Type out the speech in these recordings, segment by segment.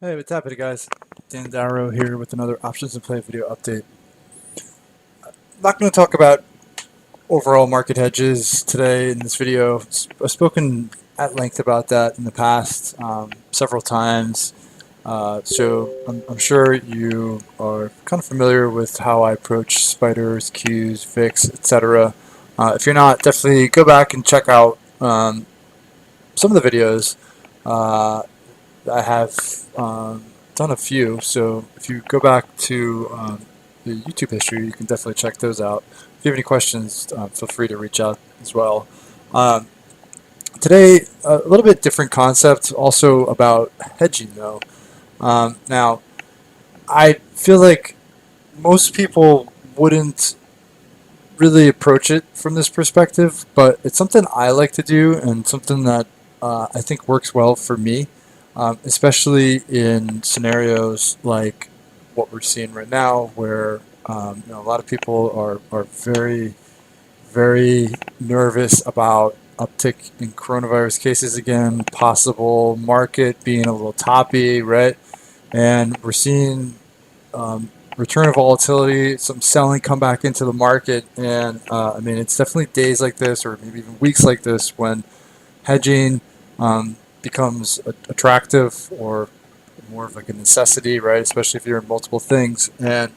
Hey, what's happening, guys? Dan Darrow here with another Options and Play video update. I'm not going to talk about overall market hedges today in this video. I've spoken at length about that in the past several times. So I'm sure you are kind of familiar with how I approach spiders, Qs, VIX, etc. If you're not, definitely go back and check out some of the videos. I have done a few, so if you go back to the YouTube history, you can definitely check those out. If you have any questions, feel free to reach out as well. Um, Today, a little bit different concept, also about hedging though. Now, I feel like most people wouldn't really approach it from this perspective, but it's something I like to do and something that I think works well for me, especially in scenarios like what we're seeing right now, where a lot of people are very, very nervous about uptick in coronavirus cases again, possible market being a little toppy, right? And we're seeing return of volatility, some selling come back into the market, and I mean it's definitely days like this, or maybe even weeks like this, when hedging becomes attractive or more of like a necessity, right? Especially if you're in multiple things. And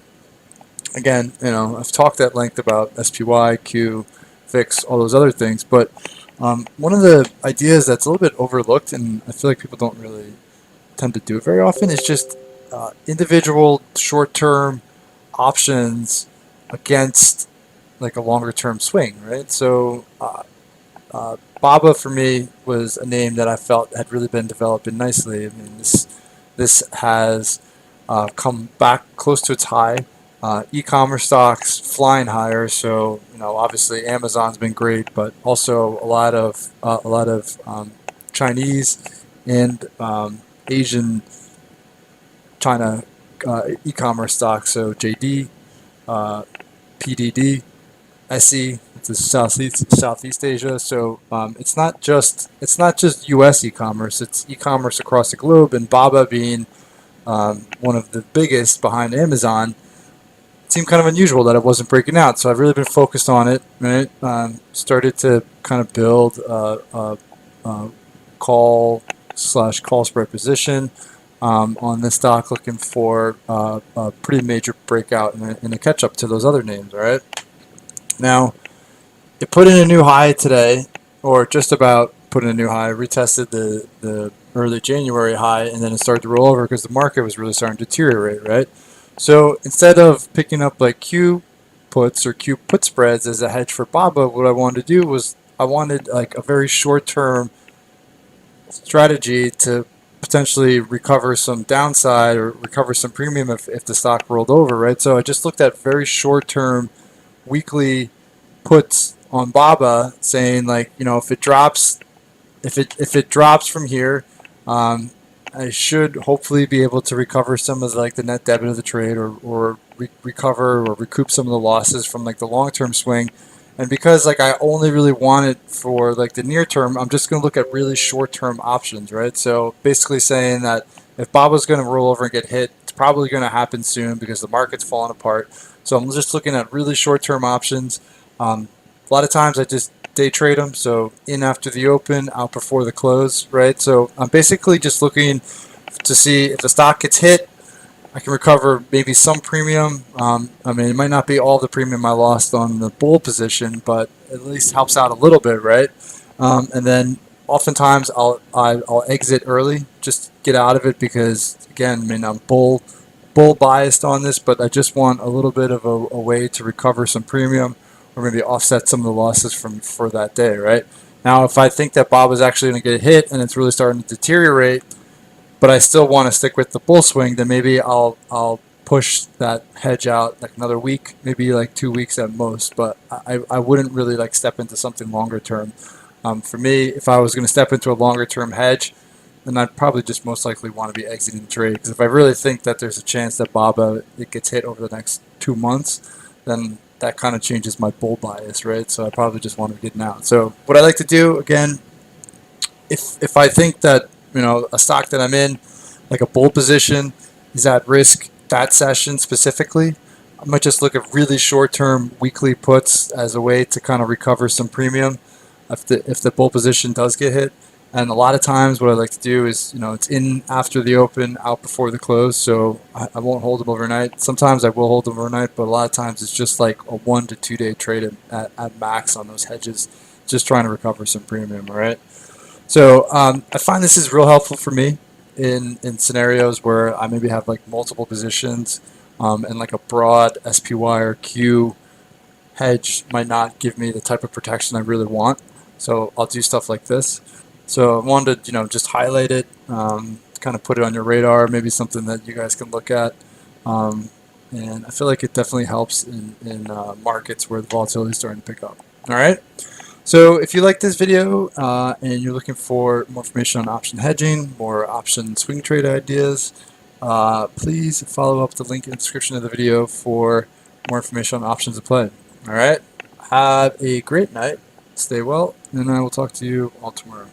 again, I've talked at length about SPY, Q, VIX, all those other things, but one of the ideas that's a little bit overlooked, and I feel like people don't really tend to do it very often, is just individual short-term options against like a longer-term swing, right? So Baba for me was a name that I felt had really been developing nicely. I mean, this has come back close to its high. E-commerce stocks flying higher, so obviously Amazon's been great, but also a lot of Chinese and Asian China e-commerce stocks, so JD, PDD, SE, it's Southeast Asia. So it's not just U.S. e-commerce; it's e-commerce across the globe. And Baba being one of the biggest behind Amazon, it seemed kind of unusual that it wasn't breaking out. So I've really been focused on it. Right, started to kind of build a call spread position on this stock, looking for a pretty major breakout and a catch up to those other names. All right. Now, it put in a new high today, or just about put in a new high, retested the early January high, and then it started to roll over because the market was really starting to deteriorate, right? So instead of picking up like Q puts or Q put spreads as a hedge for Baba, what I wanted to do was I wanted like a very short term strategy to potentially recover some downside or recover some premium if the stock rolled over, right? So I just looked at very short term weekly puts on Baba, saying like, if it drops, if it drops from here, I should hopefully be able to recover some of like the net debit of the trade, or recover or recoup some of the losses from like the long term swing. And because like I only really want it for like the near term, I'm just going to look at really short term options, right? So basically saying that if Baba's going to roll over and get hit, it's probably going to happen soon because the market's falling apart. So I'm just looking at really short term options. A lot of times I just day trade them, so in after the open, out before the close, right? So I'm basically just looking to see if the stock gets hit, I can recover maybe some premium. I mean, it might not be all the premium I lost on the bull position, but at least helps out a little bit, right? And then oftentimes I'll exit early, just get out of it because again, I mean, I'm bull biased on this, but I just want a little bit of a way to recover some premium or maybe offset some of the losses for that day, right? Now, if I think that Bob is actually going to get hit and it's really starting to deteriorate, but I still want to stick with the bull swing, then maybe I'll push that hedge out like another week, maybe like 2 weeks at most. But I wouldn't really like step into something longer term. For me, if I was going to step into a longer term hedge, then I'd probably just most likely want to be exiting the trade, because if I really think that there's a chance that Baba it gets hit over the next 2 months, then that kind of changes my bull bias, right? So I probably just want to get out. So what I like to do again, if I think that a stock that I'm in like a bull position is at risk that session specifically, I might just look at really short-term weekly puts as a way to kind of recover some premium if the bull position does get hit. And a lot of times what I like to do is, it's in after the open, out before the close, so I won't hold them overnight. Sometimes I will hold them overnight, but a lot of times it's just like a 1 to 2 day trade at max on those hedges, just trying to recover some premium, all right? So I find this is real helpful for me in scenarios where I maybe have like multiple positions, and like a broad SPY or Q hedge might not give me the type of protection I really want. So I'll do stuff like this. So I wanted to, just highlight it, kind of put it on your radar, maybe something that you guys can look at. And I feel like it definitely helps in markets where the volatility is starting to pick up. All right. So if you like this video and you're looking for more information on option hedging, more option swing trade ideas, please follow up the link in the description of the video for more information on options to play. All right. Have a great night. Stay well, and I will talk to you all tomorrow.